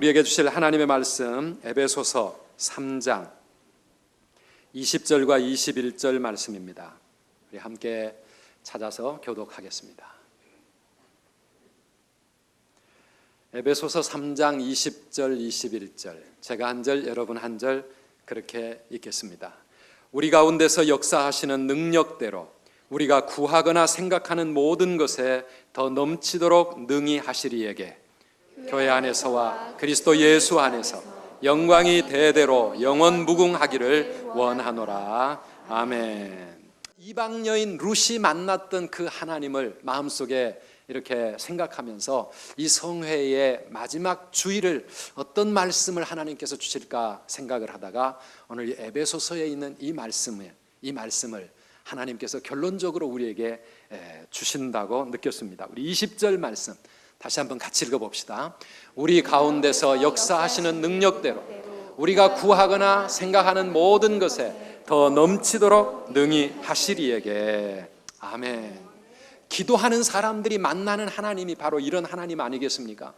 우리에게 주실 하나님의 말씀 에베소서 3장 20절과 21절 말씀입니다. 우리 함께 찾아서 교독하겠습니다. 에베소서 3장 20절 21절, 제가 한 절 여러분 한 절 그렇게 읽겠습니다. 우리 가운데서 역사하시는 능력대로 우리가 구하거나 생각하는 모든 것에 더 넘치도록 능히 하시리에게 교회 안에서와 그리스도 예수 안에서 영광이 대대로 영원 무궁하기를 원하노라. 아멘. 이방 여인 룻이 만났던 그 하나님을 마음속에 이렇게 생각하면서 이 성회의 마지막 주일을 어떤 말씀을 하나님께서 주실까 생각을 하다가 오늘 이 에베소서에 있는 이 말씀을 하나님께서 결론적으로 우리에게 주신다고 느꼈습니다. 우리 20절 말씀 다시 한번 같이 읽어봅시다. 우리 가운데서 역사하시는 능력대로 우리가 구하거나 생각하는 모든 것에 더 넘치도록 능히 하시리에게. 아멘. 기도하는 사람들이 만나는 하나님이 바로 이런 하나님 아니겠습니까?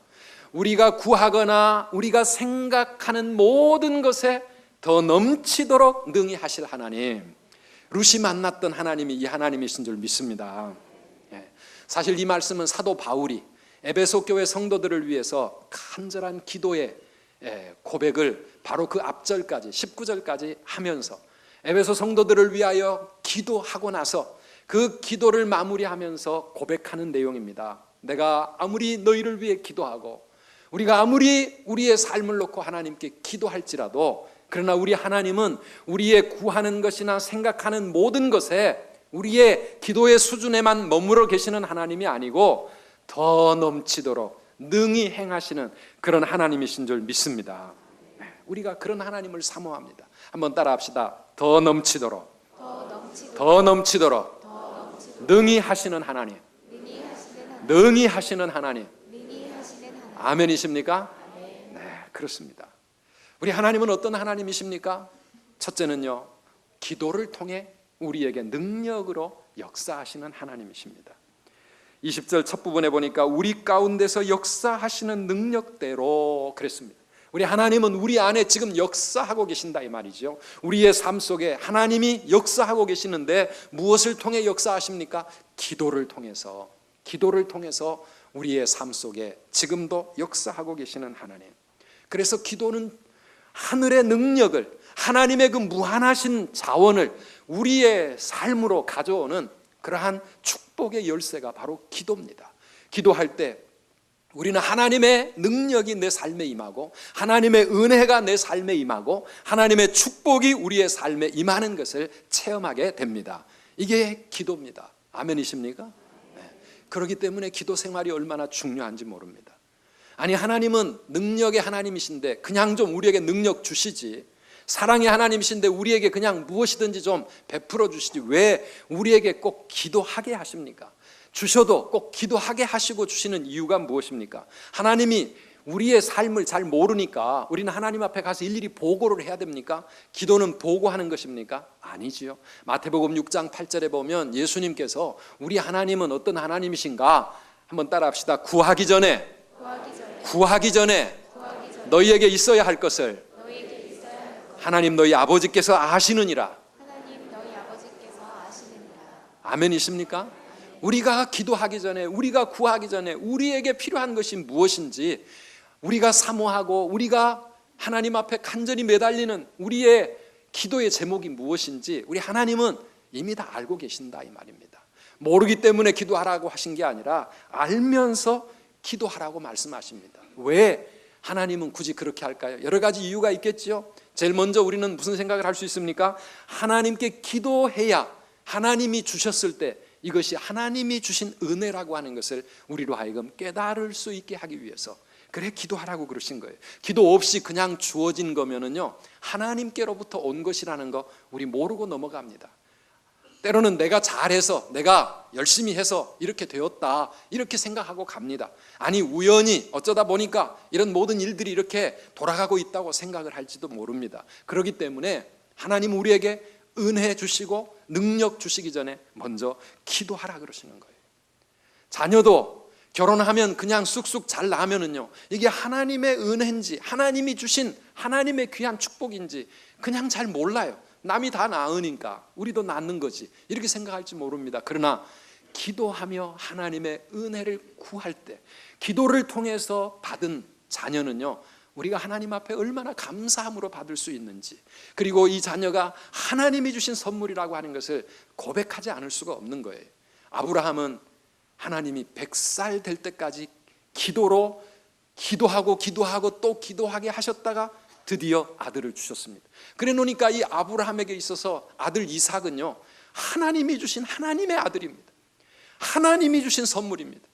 우리가 구하거나 우리가 생각하는 모든 것에 더 넘치도록 능히 하실 하나님, 룻이 만났던 하나님이 이 하나님이신 줄 믿습니다. 사실 이 말씀은 사도 바울이 에베소 교회 성도들을 위해서 간절한 기도의 고백을 바로 그 앞절까지 19절까지 하면서 에베소 성도들을 위하여 기도하고 나서 그 기도를 마무리하면서 고백하는 내용입니다. 내가 아무리 너희를 위해 기도하고 우리가 아무리 우리의 삶을 놓고 하나님께 기도할지라도 그러나 우리 하나님은 우리의 구하는 것이나 생각하는 모든 것에 우리의 기도의 수준에만 머무러 계시는 하나님이 아니고 더 넘치도록 능히 행하시는 그런 하나님이신 줄 믿습니다. 우리가 그런 하나님을 사모합니다. 한번 따라합시다. 더 넘치도록 능히 하시는 하나님, 능히 하시는 하나님. 아멘이십니까? 네, 그렇습니다. 우리 하나님은 어떤 하나님이십니까? 첫째는요, 기도를 통해 우리에게 능력으로 역사하시는 하나님이십니다. 20절 첫 부분에 보니까 우리 가운데서 역사하시는 능력대로 그랬습니다. 우리 하나님은 우리 안에 지금 역사하고 계신다 이 말이죠. 우리의 삶 속에 하나님이 역사하고 계시는데 무엇을 통해 역사하십니까? 기도를 통해서 우리의 삶 속에 지금도 역사하고 계시는 하나님. 그래서 기도는 하늘의 능력을, 하나님의 그 무한하신 자원을 우리의 삶으로 가져오는 그러한 축복의 열쇠가 바로 기도입니다. 기도할 때 우리는 하나님의 능력이 내 삶에 임하고 하나님의 은혜가 내 삶에 임하고 하나님의 축복이 우리의 삶에 임하는 것을 체험하게 됩니다. 이게 기도입니다. 아멘이십니까? 네. 그렇기 때문에 기도 생활이 얼마나 중요한지 모릅니다. 아니, 하나님은 능력의 하나님이신데 그냥 좀 우리에게 능력 주시지, 사랑의 하나님이신데 우리에게 그냥 무엇이든지 좀 베풀어 주시지 왜 우리에게 꼭 기도하게 하십니까? 주셔도 꼭 기도하게 하시고 주시는 이유가 무엇입니까? 하나님이 우리의 삶을 잘 모르니까 우리는 하나님 앞에 가서 일일이 보고를 해야 됩니까? 기도는 보고하는 것입니까? 아니지요. 마태복음 6장 8절에 보면 예수님께서 우리 하나님은 어떤 하나님이신가? 한번 따라합시다. 구하기 전에 너희에게 있어야 할 것을 하나님 너희 아버지께서 아시느니라. 아멘이십니까? 우리가 기도하기 전에, 우리가 구하기 전에 우리에게 필요한 것이 무엇인지, 우리가 사모하고 우리가 하나님 앞에 간절히 매달리는 우리의 기도의 제목이 무엇인지 우리 하나님은 이미 다 알고 계신다 이 말입니다. 모르기 때문에 기도하라고 하신 게 아니라 알면서 기도하라고 말씀하십니다. 왜 하나님은 굳이 그렇게 할까요? 여러 가지 이유가 있겠죠. 제일 먼저 우리는 무슨 생각을 할 수 있습니까? 하나님께 기도해야 하나님이 주셨을 때 이것이 하나님이 주신 은혜라고 하는 것을 우리로 하여금 깨달을 수 있게 하기 위해서, 그래 기도하라고 그러신 거예요. 기도 없이 그냥 주어진 거면은요, 하나님께로부터 온 것이라는 거 우리 모르고 넘어갑니다. 때로는 내가 잘해서, 내가 열심히 해서 이렇게 되었다 이렇게 생각하고 갑니다. 아니, 우연히 어쩌다 보니까 이런 모든 일들이 이렇게 돌아가고 있다고 생각을 할지도 모릅니다. 그렇기 때문에 하나님 우리에게 은혜 주시고 능력 주시기 전에 먼저 기도하라 그러시는 거예요. 자녀도 결혼하면 그냥 쑥쑥 잘 나면은요, 이게 하나님의 은혜인지 하나님이 주신 하나님의 귀한 축복인지 그냥 잘 몰라요. 남이 다 낳으니까 우리도 낳는 거지 이렇게 생각할지 모릅니다. 그러나 기도하며 하나님의 은혜를 구할 때, 기도를 통해서 받은 자녀는요, 우리가 하나님 앞에 얼마나 감사함으로 받을 수 있는지, 그리고 이 자녀가 하나님이 주신 선물이라고 하는 것을 고백하지 않을 수가 없는 거예요. 아브라함은 하나님이 100살 될 때까지 기도로 기도하고 또 기도하게 하셨다가 드디어 아들을 주셨습니다. 그래 놓으니까 이 아브라함에게 있어서 아들 이삭은요, 하나님이 주신 하나님의 아들입니다. 하나님이 주신 선물입니다.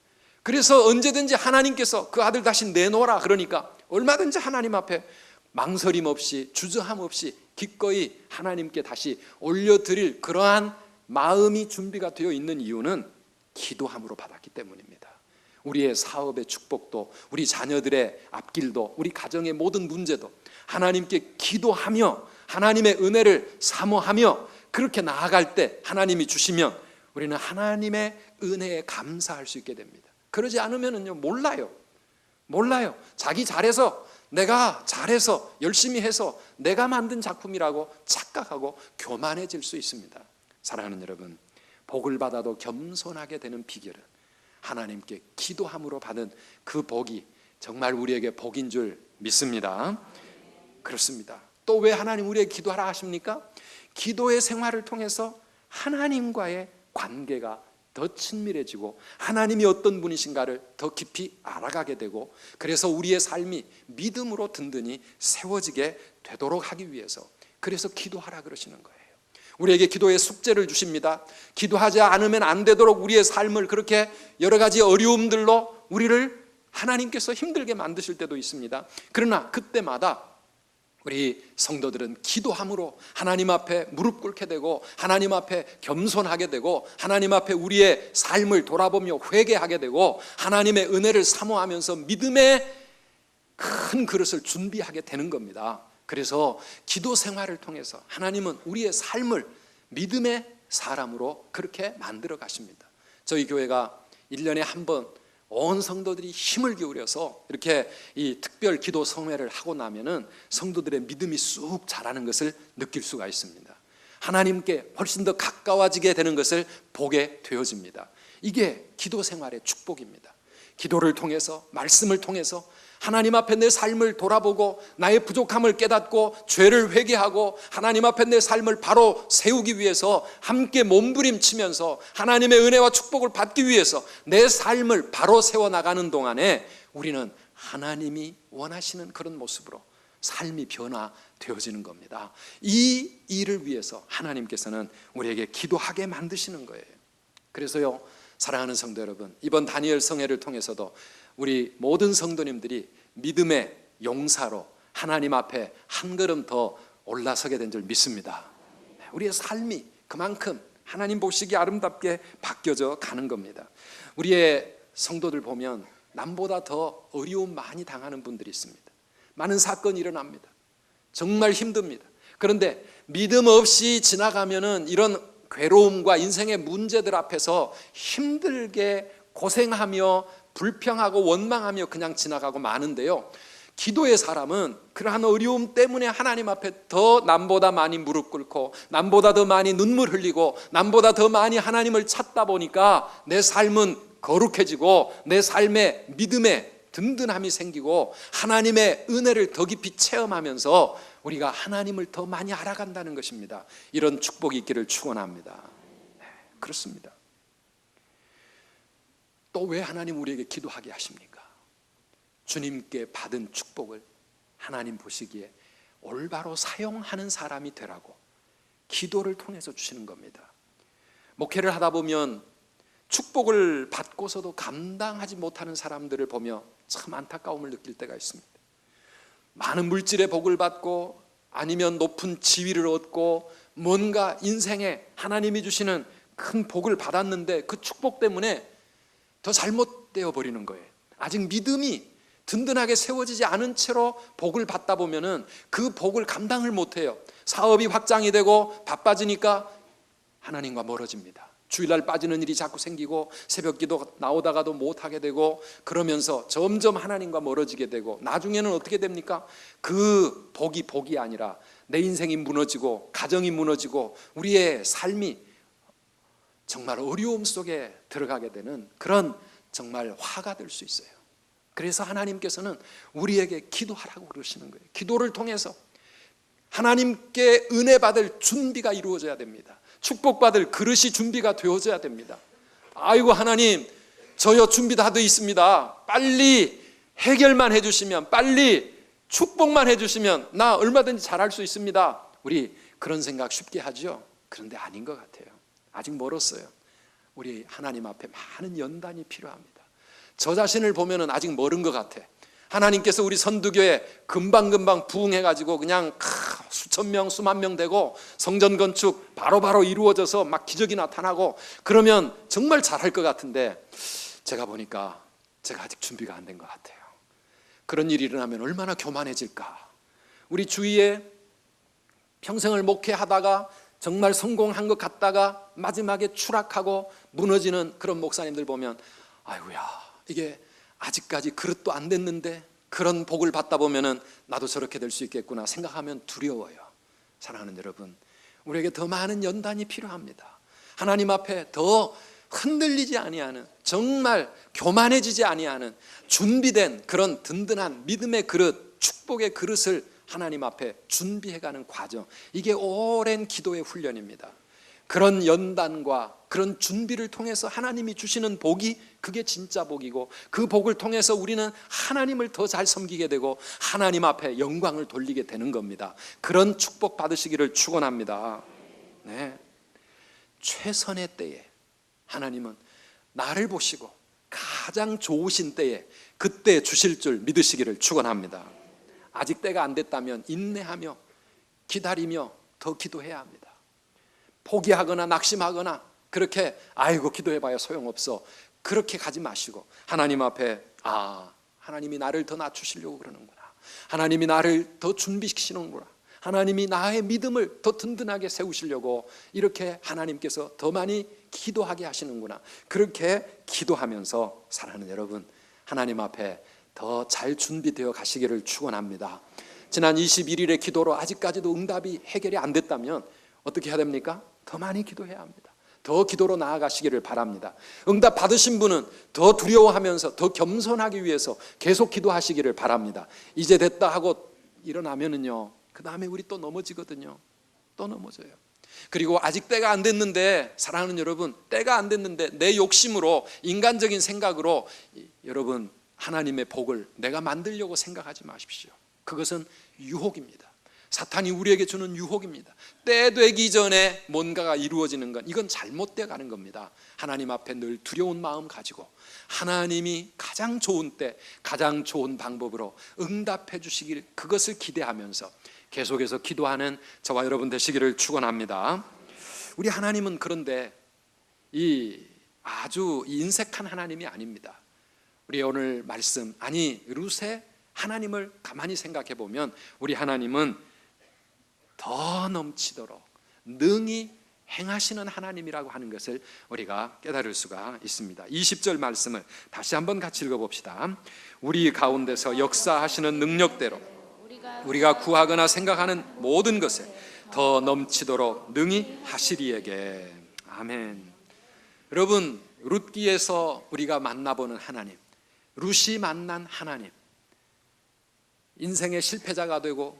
그래서 언제든지 하나님께서 그 아들 다시 내놓으라 그러니까 얼마든지 하나님 앞에 망설임 없이 주저함 없이 기꺼이 하나님께 다시 올려드릴 그러한 마음이 준비가 되어 있는 이유는 기도함으로 받았기 때문입니다. 우리의 사업의 축복도, 우리 자녀들의 앞길도, 우리 가정의 모든 문제도 하나님께 기도하며 하나님의 은혜를 사모하며 그렇게 나아갈 때 하나님이 주시면 우리는 하나님의 은혜에 감사할 수 있게 됩니다. 그러지 않으면요, 몰라요. 자기 잘해서, 내가 잘해서 열심히 해서 내가 만든 작품이라고 착각하고 교만해질 수 있습니다. 사랑하는 여러분, 복을 받아도 겸손하게 되는 비결은 하나님께 기도함으로 받은 그 복이 정말 우리에게 복인 줄 믿습니다. 그렇습니다. 또 왜 하나님 우리에게 기도하라 하십니까? 기도의 생활을 통해서 하나님과의 관계가 더 친밀해지고 하나님이 어떤 분이신가를 더 깊이 알아가게 되고, 그래서 우리의 삶이 믿음으로 든든히 세워지게 되도록 하기 위해서, 그래서 기도하라 그러시는 거예요. 우리에게 기도의 숙제를 주십니다. 기도하지 않으면 안 되도록 우리의 삶을 그렇게 여러 가지 어려움들로 우리를 하나님께서 힘들게 만드실 때도 있습니다. 그러나 그때마다 우리 성도들은 기도함으로 하나님 앞에 무릎 꿇게 되고 하나님 앞에 겸손하게 되고 하나님 앞에 우리의 삶을 돌아보며 회개하게 되고 하나님의 은혜를 사모하면서 믿음의 큰 그릇을 준비하게 되는 겁니다. 그래서 기도 생활을 통해서 하나님은 우리의 삶을 믿음의 사람으로 그렇게 만들어 가십니다. 저희 교회가 1년에 한 번 온 성도들이 힘을 기울여서 이렇게 이 특별 기도 성회를 하고 나면은 성도들의 믿음이 쑥 자라는 것을 느낄 수가 있습니다. 하나님께 훨씬 더 가까워지게 되는 것을 보게 되어집니다. 이게 기도 생활의 축복입니다. 기도를 통해서, 말씀을 통해서 하나님 앞에 내 삶을 돌아보고 나의 부족함을 깨닫고 죄를 회개하고 하나님 앞에 내 삶을 바로 세우기 위해서 함께 몸부림치면서 하나님의 은혜와 축복을 받기 위해서 내 삶을 바로 세워나가는 동안에 우리는 하나님이 원하시는 그런 모습으로 삶이 변화되어지는 겁니다. 이 일을 위해서 하나님께서는 우리에게 기도하게 만드시는 거예요. 그래서요, 사랑하는 성도 여러분, 이번 다니엘 성회를 통해서도 우리 모든 성도님들이 믿음의 용사로 하나님 앞에 한 걸음 더 올라서게 된 줄 믿습니다. 우리의 삶이 그만큼 하나님 보시기에 아름답게 바뀌어져 가는 겁니다. 우리의 성도들 보면 남보다 더 어려움 많이 당하는 분들이 있습니다. 많은 사건이 일어납니다. 정말 힘듭니다. 그런데 믿음 없이 지나가면은 이런 괴로움과 인생의 문제들 앞에서 힘들게 고생하며 불평하고 원망하며 그냥 지나가고 마는데요, 기도의 사람은 그러한 어려움 때문에 하나님 앞에 더 남보다 많이 무릎 꿇고 남보다 더 많이 눈물 흘리고 남보다 더 많이 하나님을 찾다 보니까 내 삶은 거룩해지고 내 삶에 믿음의 든든함이 생기고 하나님의 은혜를 더 깊이 체험하면서 우리가 하나님을 더 많이 알아간다는 것입니다. 이런 축복이 있기를 축원합니다. 네, 그렇습니다. 또 왜 하나님 우리에게 기도하게 하십니까? 주님께 받은 축복을 하나님 보시기에 올바로 사용하는 사람이 되라고 기도를 통해서 주시는 겁니다. 목회를 하다 보면 축복을 받고서도 감당하지 못하는 사람들을 보며 참 안타까움을 느낄 때가 있습니다. 많은 물질의 복을 받고 아니면 높은 지위를 얻고 뭔가 인생에 하나님이 주시는 큰 복을 받았는데 그 축복 때문에 더 잘못되어 버리는 거예요. 아직 믿음이 든든하게 세워지지 않은 채로 복을 받다 보면은 그 복을 감당을 못해요. 사업이 확장이 되고 바빠지니까 하나님과 멀어집니다. 주일날 빠지는 일이 자꾸 생기고 새벽기도 나오다가도 못하게 되고 그러면서 점점 하나님과 멀어지게 되고 나중에는 어떻게 됩니까? 그 복이 아니라 내 인생이 무너지고 가정이 무너지고 우리의 삶이 정말 어려움 속에 들어가게 되는 그런 정말 화가 될 수 있어요. 그래서 하나님께서는 우리에게 기도하라고 그러시는 거예요. 기도를 통해서 하나님께 은혜 받을 준비가 이루어져야 됩니다. 축복받을 그릇이 준비가 되어져야 됩니다. 아이고 하나님, 저요 준비 다 돼 있습니다. 빨리 해결만 해주시면, 빨리 축복만 해주시면 나 얼마든지 잘할 수 있습니다. 우리 그런 생각 쉽게 하죠. 그런데 아닌 것 같아요. 아직 멀었어요. 우리 하나님 앞에 많은 연단이 필요합니다. 저 자신을 보면 아직 멀은 것 같아. 하나님께서 우리 선두교에 금방금방 부흥해가지고 그냥 수천 명 수만 명 되고 성전 건축 바로바로 이루어져서 막 기적이 나타나고 그러면 정말 잘할 것 같은데 제가 보니까 제가 아직 준비가 안 된 것 같아요. 그런 일이 일어나면 얼마나 교만해질까. 우리 주위에 평생을 목회하다가 정말 성공한 것 같다가 마지막에 추락하고 무너지는 그런 목사님들 보면 아이고야, 이게 아직까지 그릇도 안 됐는데 그런 복을 받다 보면은 나도 저렇게 될 수 있겠구나 생각하면 두려워요. 사랑하는 여러분, 우리에게 더 많은 연단이 필요합니다. 하나님 앞에 더 흔들리지 아니하는, 정말 교만해지지 아니하는 준비된 그런 든든한 믿음의 그릇, 축복의 그릇을 하나님 앞에 준비해가는 과정, 이게 오랜 기도의 훈련입니다. 그런 연단과 그런 준비를 통해서 하나님이 주시는 복이 그게 진짜 복이고 그 복을 통해서 우리는 하나님을 더 잘 섬기게 되고 하나님 앞에 영광을 돌리게 되는 겁니다. 그런 축복 받으시기를 축원합니다. 네. 최선의 때에 하나님은 나를 보시고 가장 좋으신 때에 그때 주실 줄 믿으시기를 축원합니다. 아직 때가 안 됐다면 인내하며 기다리며 더 기도해야 합니다. 포기하거나 낙심하거나 그렇게 아이고 기도해봐야 소용없어 그렇게 가지 마시고 하나님 앞에 하나님이 나를 더 낮추시려고 그러는구나, 하나님이 나를 더 준비시키시는구나, 하나님이 나의 믿음을 더 든든하게 세우시려고 이렇게 하나님께서 더 많이 기도하게 하시는구나, 그렇게 기도하면서 사랑하는 여러분 하나님 앞에 더 잘 준비되어 가시기를 축원합니다. 지난 21일의 기도로 아직까지도 응답이 해결이 안 됐다면 어떻게 해야 됩니까? 더 많이 기도해야 합니다. 더 기도로 나아가시기를 바랍니다. 응답 받으신 분은 더 두려워하면서 더 겸손하기 위해서 계속 기도하시기를 바랍니다. 이제 됐다 하고 일어나면은요, 그 다음에 우리 또 넘어지거든요. 또 넘어져요. 그리고 아직 때가 안 됐는데, 사랑하는 여러분, 때가 안 됐는데 내 욕심으로 인간적인 생각으로 여러분 하나님의 복을 내가 만들려고 생각하지 마십시오. 그것은 유혹입니다. 사탄이 우리에게 주는 유혹입니다. 때 되기 전에 뭔가가 이루어지는 건 이건 잘못되어 가는 겁니다. 하나님 앞에 늘 두려운 마음 가지고 하나님이 가장 좋은 때 가장 좋은 방법으로 응답해 주시길, 그것을 기대하면서 계속해서 기도하는 저와 여러분 되시기를 축원합니다. 우리 하나님은 그런데 아주 인색한 하나님이 아닙니다. 우리 오늘 말씀, 룻의 하나님을 가만히 생각해 보면 우리 하나님은 더 넘치도록 능히 행하시는 하나님이라고 하는 것을 우리가 깨달을 수가 있습니다. 20절 말씀을 다시 한번 같이 읽어봅시다. 우리 가운데서 역사하시는 능력대로 우리가 구하거나 생각하는 모든 것에 더 넘치도록 능히 하시리에게. 아멘. 여러분, 룻기에서 우리가 만나보는 하나님, 룻이 만난 하나님, 인생의 실패자가 되고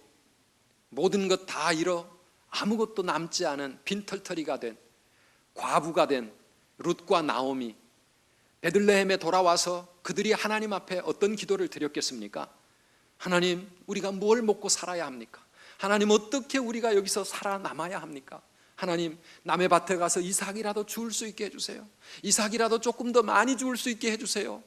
모든 것 다 잃어 아무것도 남지 않은 빈털터리가 된 과부가 된 룻과 나오미, 베들레헴에 돌아와서 그들이 하나님 앞에 어떤 기도를 드렸겠습니까? 하나님, 우리가 뭘 먹고 살아야 합니까? 하나님, 어떻게 우리가 여기서 살아남아야 합니까? 하나님, 남의 밭에 가서 이삭이라도 주울 수 있게 해주세요. 이삭이라도 조금 더 많이 주울 수 있게 해주세요.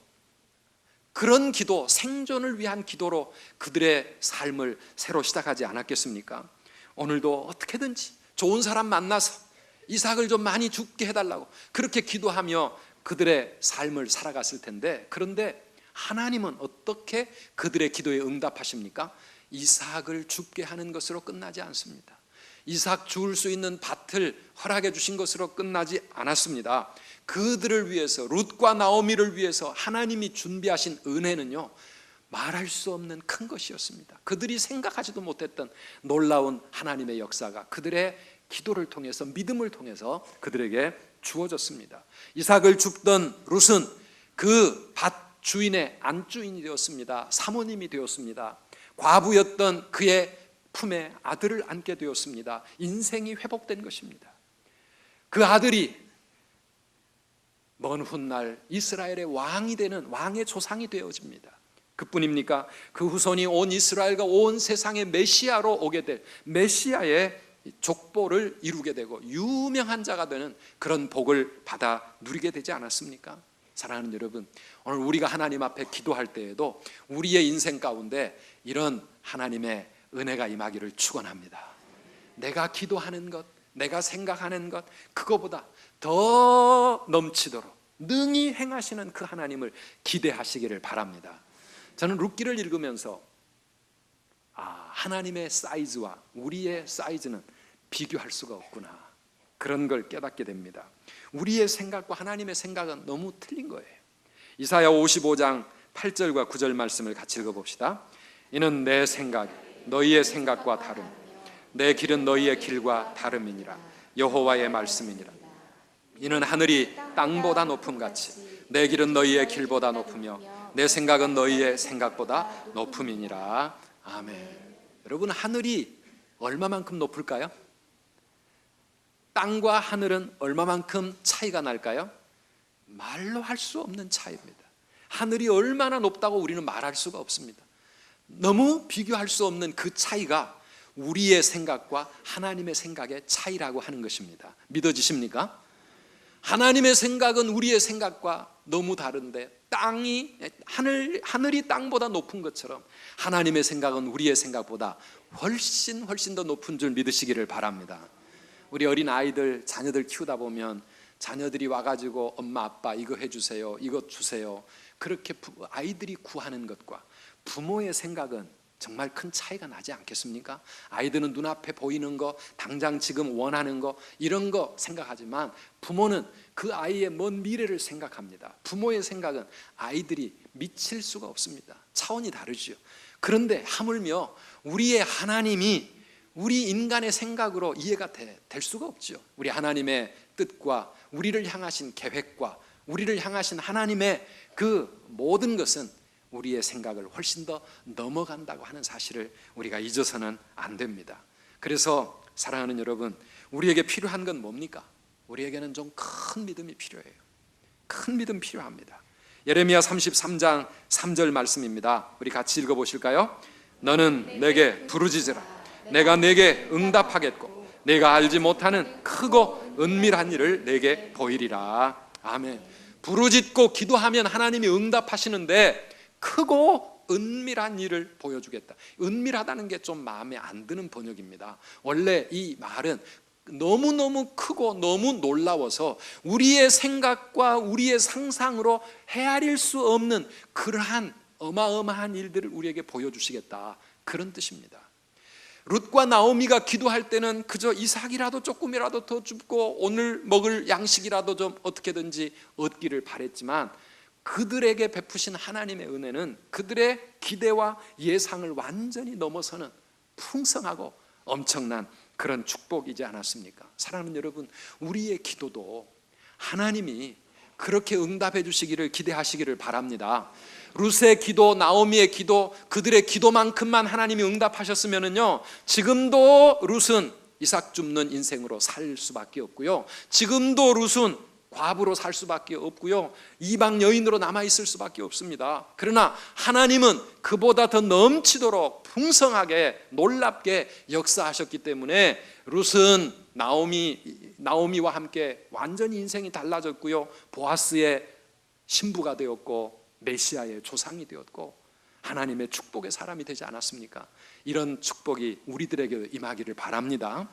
그런 기도, 생존을 위한 기도로 그들의 삶을 새로 시작하지 않았겠습니까? 오늘도 어떻게든지 좋은 사람 만나서 이삭을 좀 많이 죽게 해달라고 그렇게 기도하며 그들의 삶을 살아갔을 텐데, 그런데 하나님은 어떻게 그들의 기도에 응답하십니까? 이삭을 죽게 하는 것으로 끝나지 않습니다. 이삭 죽을 수 있는 밭을 허락해 주신 것으로 끝나지 않았습니다. 그들을 위해서, 룻과 나오미를 위해서 하나님이 준비하신 은혜는요, 말할 수 없는 큰 것이었습니다. 그들이 생각하지도 못했던 놀라운 하나님의 역사가 그들의 기도를 통해서, 믿음을 통해서 그들에게 주어졌습니다. 이삭을 줍던 룻은 그 밭 주인의 안주인이 되었습니다. 사모님이 되었습니다. 과부였던 그의 품에 아들을 안게 되었습니다. 인생이 회복된 것입니다. 그 아들이 먼 훗날 이스라엘의 왕이 되는, 왕의 조상이 되어집니다. 그뿐입니까? 그 후손이 온 이스라엘과 온 세상의 메시아로 오게 될, 메시아의 족보를 이루게 되고 유명한 자가 되는 그런 복을 받아 누리게 되지 않았습니까? 사랑하는 여러분, 오늘 우리가 하나님 앞에 기도할 때에도 우리의 인생 가운데 이런 하나님의 은혜가 임하기를 축원합니다. 내가 기도하는 것, 내가 생각하는 것, 그거보다 더 넘치도록 능히 행하시는 그 하나님을 기대하시기를 바랍니다. 저는 룻기를 읽으면서 하나님의 사이즈와 우리의 사이즈는 비교할 수가 없구나, 그런 걸 깨닫게 됩니다. 우리의 생각과 하나님의 생각은 너무 틀린 거예요. 이사야 55장 8절과 9절 말씀을 같이 읽어봅시다. 이는 내 생각이 너희의 생각과 다름, 내 길은 너희의 길과 다름이니라. 여호와의 말씀이니라. 이는 하늘이 땅보다 높음같이 내 길은 너희의 길보다 높으며 내 생각은 너희의 생각보다 높음이니라. 아멘. 여러분, 하늘이 얼마만큼 높을까요? 땅과 하늘은 얼마만큼 차이가 날까요? 말로 할 수 없는 차이입니다. 하늘이 얼마나 높다고 우리는 말할 수가 없습니다. 너무 비교할 수 없는 그 차이가 우리의 생각과 하나님의 생각의 차이라고 하는 것입니다. 믿어지십니까? 하나님의 생각은 우리의 생각과 너무 다른데, 하늘이 땅보다 높은 것처럼 하나님의 생각은 우리의 생각보다 훨씬 더 높은 줄 믿으시기를 바랍니다. 우리 어린 아이들, 자녀들 키우다 보면 자녀들이 와가지고 엄마 아빠 이거 해주세요, 이거 주세요, 그렇게 아이들이 구하는 것과 부모의 생각은 정말 큰 차이가 나지 않겠습니까? 아이들은 눈앞에 보이는 거, 당장 지금 원하는 거, 이런 거 생각하지만 부모는 그 아이의 먼 미래를 생각합니다. 부모의 생각은 아이들이 미칠 수가 없습니다. 차원이 다르죠. 그런데 하물며 우리의 하나님이 우리 인간의 생각으로 이해가 될 수가 없죠. 우리 하나님의 뜻과 우리를 향하신 계획과 우리를 향하신 하나님의 그 모든 것은 우리의 생각을 훨씬 더 넘어간다고 하는 사실을 우리가 잊어서는 안 됩니다. 그래서 사랑하는 여러분, 우리에게 필요한 건 뭡니까? 우리에게는 좀 큰 믿음이 필요해요. 큰 믿음 필요합니다. 예레미야 33장 3절 말씀입니다. 우리 같이 읽어보실까요? 너는 내게 부르짖으라. 내가 내게 응답하겠고 내가 알지 못하는 크고 은밀한 일을 내게 보이리라. 아멘. 부르짖고 기도하면 하나님이 응답하시는데 크고 은밀한 일을 보여주겠다. 은밀하다는 게 좀 마음에 안 드는 번역입니다. 원래 이 말은 너무너무 크고 너무 놀라워서 우리의 생각과 우리의 상상으로 헤아릴 수 없는 그러한 어마어마한 일들을 우리에게 보여주시겠다, 그런 뜻입니다. 룻과 나오미가 기도할 때는 그저 이삭이라도 조금이라도 더 줍고 오늘 먹을 양식이라도 좀 어떻게든지 얻기를 바랬지만, 그들에게 베푸신 하나님의 은혜는 그들의 기대와 예상을 완전히 넘어서는 풍성하고 엄청난 그런 축복이지 않았습니까? 사랑하는 여러분, 우리의 기도도 하나님이 그렇게 응답해 주시기를 기대하시기를 바랍니다. 룻의 기도, 나오미의 기도, 그들의 기도만큼만 하나님이 응답하셨으면요, 지금도 룻은 이삭 줍는 인생으로 살 수밖에 없고요, 지금도 룻은 과부로 살 수밖에 없고요, 이방 여인으로 남아있을 수밖에 없습니다. 그러나 하나님은 그보다 더 넘치도록 풍성하게 놀랍게 역사하셨기 때문에 룻은 나오미와 함께 완전히 인생이 달라졌고요, 보아스의 신부가 되었고 메시아의 조상이 되었고 하나님의 축복의 사람이 되지 않았습니까? 이런 축복이 우리들에게 임하기를 바랍니다.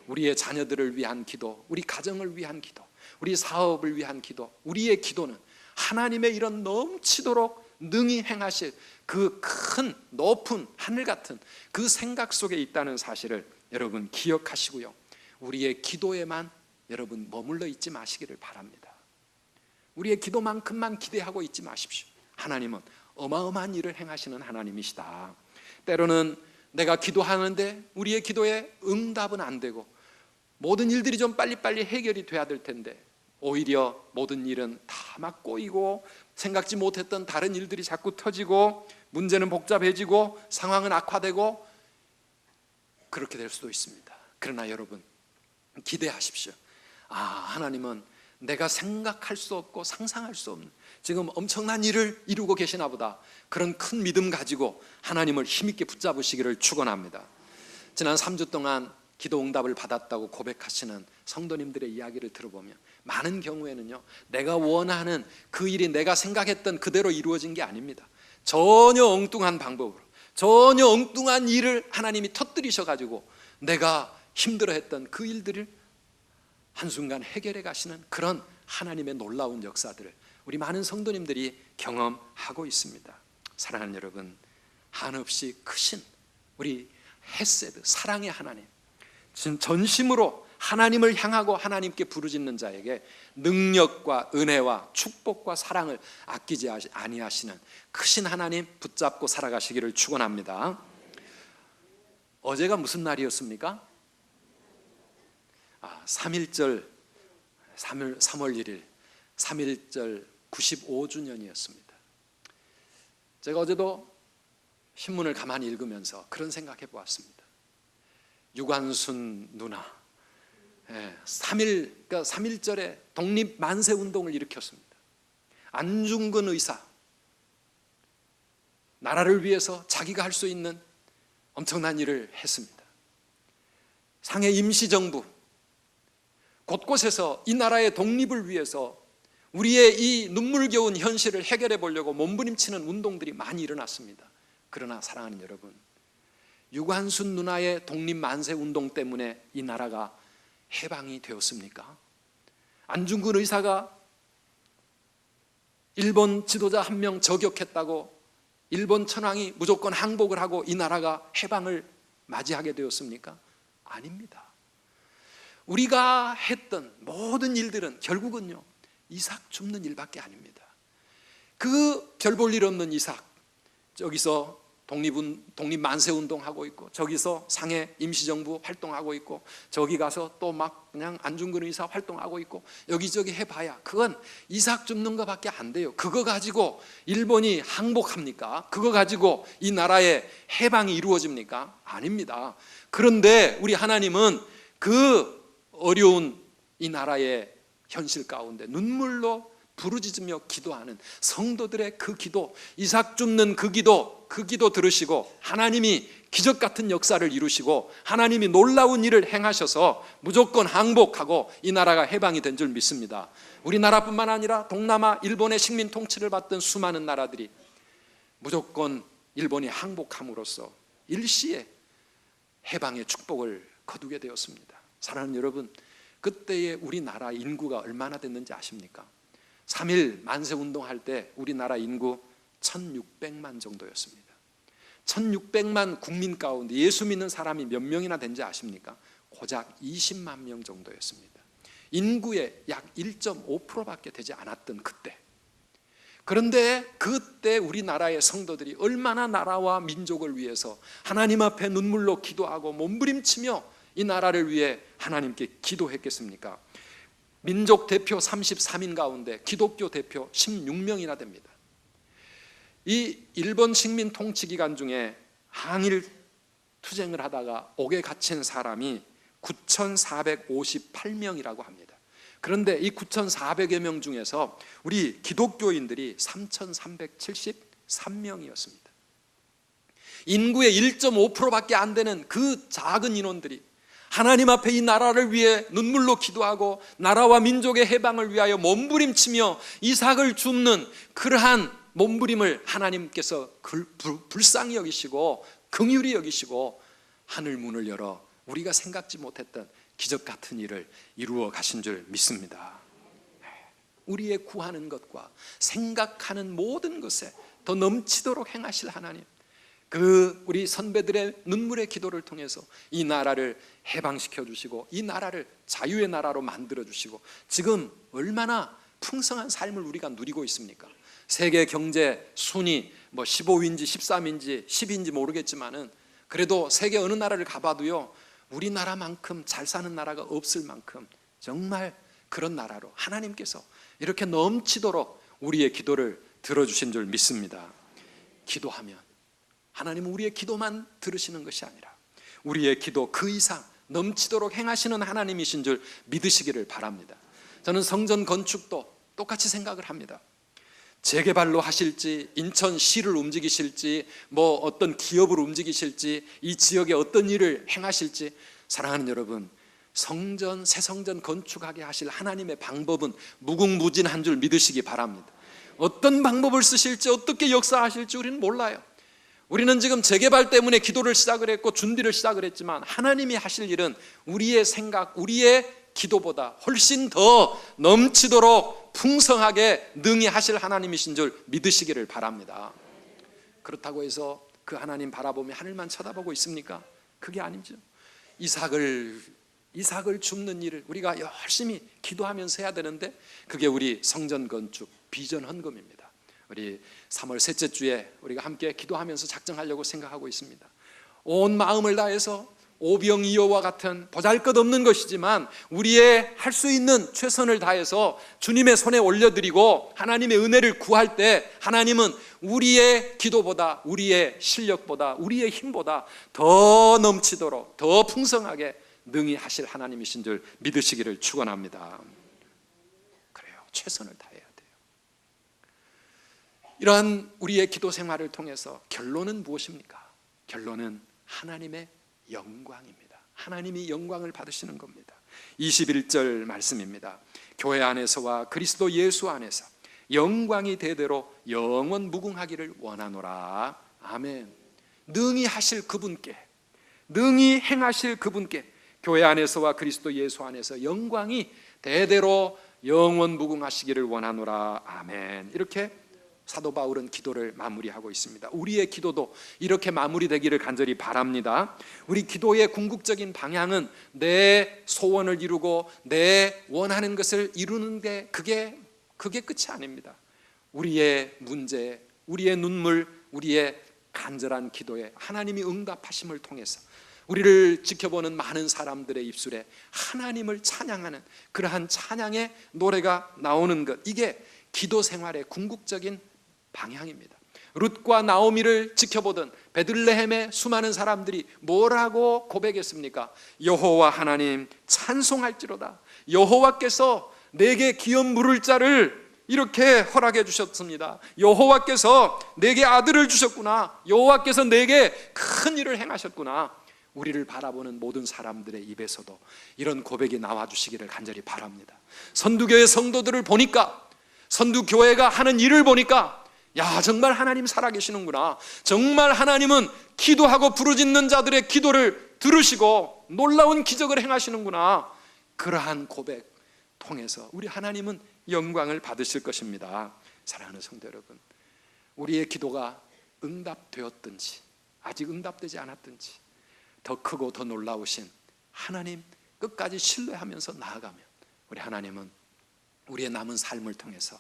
우리의 자녀들을 위한 기도, 우리 가정을 위한 기도, 우리 사업을 위한 기도, 우리의 기도는 하나님의 이런 넘치도록 능히 행하실 그 큰 높은 하늘 같은 그 생각 속에 있다는 사실을 여러분 기억하시고요, 우리의 기도에만 여러분 머물러 있지 마시기를 바랍니다. 우리의 기도만큼만 기대하고 있지 마십시오. 하나님은 어마어마한 일을 행하시는 하나님이시다. 때로는 내가 기도하는데 우리의 기도에 응답은 안 되고 모든 일들이 좀 빨리빨리 해결이 돼야 될 텐데 오히려 모든 일은 다 막 꼬이고 생각지 못했던 다른 일들이 자꾸 터지고 문제는 복잡해지고 상황은 악화되고 그렇게 될 수도 있습니다. 그러나 여러분 기대하십시오. 하나님은 내가 생각할 수 없고 상상할 수 없는 지금 엄청난 일을 이루고 계시나 보다, 그런 큰 믿음 가지고 하나님을 힘있게 붙잡으시기를 축원합니다. 지난 3주 동안 기도 응답을 받았다고 고백하시는 성도님들의 이야기를 들어보면 많은 경우에는요, 내가 원하는 그 일이 내가 생각했던 그대로 이루어진 게 아닙니다. 전혀 엉뚱한 방법으로, 전혀 엉뚱한 일을 하나님이 터뜨리셔가지고 내가 힘들어했던 그 일들을 한순간 해결해 가시는 그런 하나님의 놀라운 역사들을 우리 많은 성도님들이 경험하고 있습니다. 사랑하는 여러분, 한없이 크신 우리 헤세드, 사랑의 하나님, 전심으로 하나님을 향하고 하나님께 부르짖는 자에게 능력과 은혜와 축복과 사랑을 아끼지 아니하시는 크신 하나님 붙잡고 살아가시기를 축원합니다. 어제가 무슨 날이었습니까? 3.1절 3월 1일 3.1절 95주년이었습니다. 제가 어제도 신문을 가만히 읽으면서 그런 생각해 보았습니다. 유관순 누나 3.1절에 독립 만세 운동을 일으켰습니다. 안중근 의사, 나라를 위해서 자기가 할 수 있는 엄청난 일을 했습니다. 상해 임시정부, 곳곳에서 이 나라의 독립을 위해서 우리의 이 눈물겨운 현실을 해결해 보려고 몸부림치는 운동들이 많이 일어났습니다. 그러나 사랑하는 여러분, 유관순 누나의 독립 만세 운동 때문에 이 나라가 해방이 되었습니까? 안중근 의사가 일본 지도자 한 명 저격했다고 일본 천황이 무조건 항복을 하고 이 나라가 해방을 맞이하게 되었습니까? 아닙니다. 우리가 했던 모든 일들은 결국은요, 이삭 줍는 일밖에 아닙니다. 그 별 볼 일 없는 이삭, 저기서 독립 만세 운동하고 있고, 저기서 상해 임시정부 활동하고 있고, 저기 가서 또 막 그냥 안중근 의사 활동하고 있고, 여기저기 해봐야 그건 이삭 줍는 것밖에 안 돼요. 그거 가지고 일본이 항복합니까? 그거 가지고 이 나라의 해방이 이루어집니까? 아닙니다. 그런데 우리 하나님은 그 어려운 이 나라의 현실 가운데 눈물로 부르짖으며 기도하는 성도들의 그 기도, 이삭 줍는 그 기도 들으시고 하나님이 기적 같은 역사를 이루시고 하나님이 놀라운 일을 행하셔서 무조건 항복하고 이 나라가 해방이 된 줄 믿습니다. 우리나라뿐만 아니라 동남아 일본의 식민 통치를 받던 수많은 나라들이 무조건 일본이 항복함으로써 일시에 해방의 축복을 거두게 되었습니다. 사랑하는 여러분, 그때의 우리나라 인구가 얼마나 됐는지 아십니까? 3.1 만세 운동할 때 우리나라 인구 1600만 정도였습니다. 1600만 국민 가운데 예수 믿는 사람이 몇 명이나 된지 아십니까? 고작 20만 명 정도였습니다. 인구의 약 1.5%밖에 되지 않았던 그때, 그런데 그때 우리나라의 성도들이 얼마나 나라와 민족을 위해서 하나님 앞에 눈물로 기도하고 몸부림치며 이 나라를 위해 하나님께 기도했겠습니까? 민족 대표 33인 가운데 기독교 대표 16명이나 됩니다. 이 일본 식민 통치 기간 중에 항일 투쟁을 하다가 옥에 갇힌 사람이 9,458명이라고 합니다. 그런데 이 9,400여 명 중에서 우리 기독교인들이 3,373명이었습니다. 인구의 1.5%밖에 안 되는 그 작은 인원들이 하나님 앞에 이 나라를 위해 눈물로 기도하고 나라와 민족의 해방을 위하여 몸부림치며 이삭을 줍는 그러한 몸부림을 하나님께서 불쌍히 여기시고 긍휼히 여기시고 하늘 문을 열어 우리가 생각지 못했던 기적 같은 일을 이루어 가신 줄 믿습니다. 우리의 구하는 것과 생각하는 모든 것에 더 넘치도록 행하실 하나님, 그 우리 선배들의 눈물의 기도를 통해서 이 나라를 해방시켜 주시고 이 나라를 자유의 나라로 만들어 주시고 지금 얼마나 풍성한 삶을 우리가 누리고 있습니까? 세계 경제 순위 15위인지 13위인지 10위인지 모르겠지만은 그래도 세계 어느 나라를 가봐도요, 우리나라만큼 잘 사는 나라가 없을 만큼 정말 그런 나라로 하나님께서 이렇게 넘치도록 우리의 기도를 들어주신 줄 믿습니다. 기도하면 하나님은 우리의 기도만 들으시는 것이 아니라 우리의 기도 그 이상 넘치도록 행하시는 하나님이신 줄 믿으시기를 바랍니다. 저는 성전 건축도 똑같이 생각을 합니다. 재개발로 하실지, 인천시를 움직이실지, 어떤 기업을 움직이실지, 이 지역에 어떤 일을 행하실지, 사랑하는 여러분, 성전, 새 성전 건축하게 하실 하나님의 방법은 무궁무진한 줄 믿으시기 바랍니다. 어떤 방법을 쓰실지, 어떻게 역사하실지 우리는 몰라요. 우리는 지금 재개발 때문에 기도를 시작을 했고 준비를 시작을 했지만 하나님이 하실 일은 우리의 생각, 우리의 기도보다 훨씬 더 넘치도록 풍성하게 능히 하실 하나님이신 줄 믿으시기를 바랍니다. 그렇다고 해서 그 하나님 바라보며 하늘만 쳐다보고 있습니까? 그게 아니죠. 이삭을 줍는 일을 우리가 열심히 기도하면서 해야 되는데 그게 우리 성전 건축 비전 헌금입니다. 우리 3월 셋째 주에 우리가 함께 기도하면서 작정하려고 생각하고 있습니다. 온 마음을 다해서 오병이어와 같은 보잘것없는 것이지만 우리의 할 수 있는 최선을 다해서 주님의 손에 올려드리고 하나님의 은혜를 구할 때 하나님은 우리의 기도보다, 우리의 실력보다, 우리의 힘보다 더 넘치도록 더 풍성하게 능히 하실 하나님이신 줄 믿으시기를 축원합니다. 그래요, 최선을 다해야 돼요. 이러한 우리의 기도 생활을 통해서 결론은 무엇입니까? 결론은 하나님의 영광입니다. 하나님이 영광을 받으시는 겁니다. 21절 말씀입니다. 교회 안에서와 그리스도 예수 안에서 영광이 대대로 영원 무궁하기를 원하노라. 아멘. 능히 하실 그분께, 능히 행하실 그분께 교회 안에서와 그리스도 예수 안에서 영광이 대대로 영원 무궁하시기를 원하노라. 아멘. 이렇게 사도 바울은 기도를 마무리하고 있습니다. 우리의 기도도 이렇게 마무리되기를 간절히 바랍니다. 우리 기도의 궁극적인 방향은 내 소원을 이루고 내 원하는 것을 이루는 게 그게 끝이 아닙니다. 우리의 문제, 우리의 눈물, 우리의 간절한 기도에 하나님이 응답하심을 통해서 우리를 지켜보는 많은 사람들의 입술에 하나님을 찬양하는 그러한 찬양의 노래가 나오는 것, 이게 기도 생활의 궁극적인 방향입니다. 룻과 나오미를 지켜보던 베들레헴의 수많은 사람들이 뭐라고 고백했습니까? 여호와 하나님 찬송할지로다. 여호와께서 내게 기업 물을 자를 이렇게 허락해 주셨습니다. 여호와께서 내게 아들을 주셨구나. 여호와께서 내게 큰 일을 행하셨구나. 우리를 바라보는 모든 사람들의 입에서도 이런 고백이 나와 주시기를 간절히 바랍니다. 선두교회 성도들을 보니까, 선두교회가 하는 일을 보니까 야, 정말 하나님 살아계시는구나. 정말 하나님은 기도하고 부르짖는 자들의 기도를 들으시고 놀라운 기적을 행하시는구나. 그러한 고백 통해서 우리 하나님은 영광을 받으실 것입니다. 사랑하는 성도 여러분, 우리의 기도가 응답되었든지 아직 응답되지 않았든지 더 크고 더 놀라우신 하나님 끝까지 신뢰하면서 나아가면 우리 하나님은 우리의 남은 삶을 통해서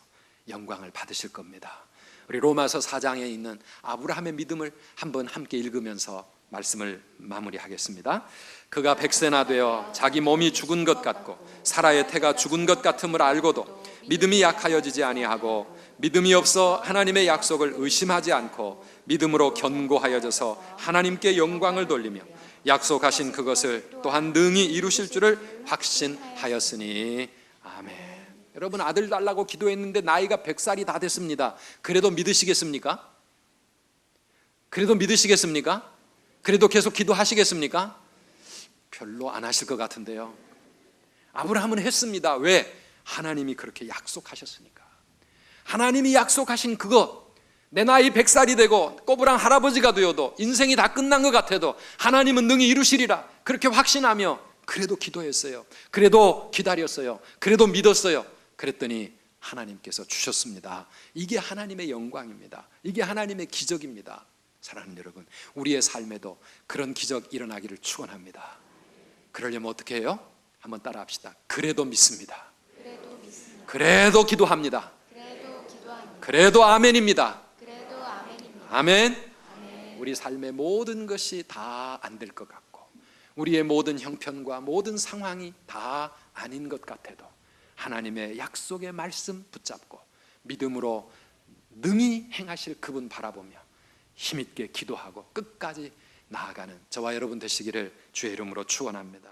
영광을 받으실 겁니다. 우리 로마서 4장에 있는 아브라함의 믿음을 한번 함께 읽으면서 말씀을 마무리하겠습니다. 그가 백세나 되어 자기 몸이 죽은 것 같고 사라의 태가 죽은 것 같음을 알고도 믿음이 약하여지지 아니하고 믿음이 없어 하나님의 약속을 의심하지 않고 믿음으로 견고하여져서 하나님께 영광을 돌리며 약속하신 그것을 또한 능히 이루실 줄을 확신하였으니. 아멘. 여러분, 아들 달라고 기도했는데 나이가 100살이 다 됐습니다. 그래도 믿으시겠습니까? 그래도 믿으시겠습니까? 그래도 계속 기도하시겠습니까? 별로 안 하실 것 같은데요. 아브라함은 했습니다. 왜? 하나님이 그렇게 약속하셨으니까. 하나님이 약속하신 그것, 내 나이 100살이 되고 꼬부랑 할아버지가 되어도 인생이 다 끝난 것 같아도 하나님은 능히 이루시리라 그렇게 확신하며 그래도 기도했어요. 그래도 기다렸어요. 그래도 믿었어요. 그랬더니 하나님께서 주셨습니다. 이게 하나님의 영광입니다. 이게 하나님의 기적입니다. 사랑하는 여러분, 우리의 삶에도 그런 기적 일어나기를 축원합니다. 그러려면 어떻게 해요? 한번 따라합시다. 그래도 믿습니다. 그래도 기도합니다. 그래도 아멘입니다. 아멘. 우리 삶의 모든 것이 다 안 될 것 같고, 우리의 모든 형편과 모든 상황이 다 아닌 것 같아도 하나님의 약속의 말씀 붙잡고 믿음으로 능히 행하실 그분 바라보며 힘있게 기도하고 끝까지 나아가는 저와 여러분 되시기를 주의 이름으로 축원합니다.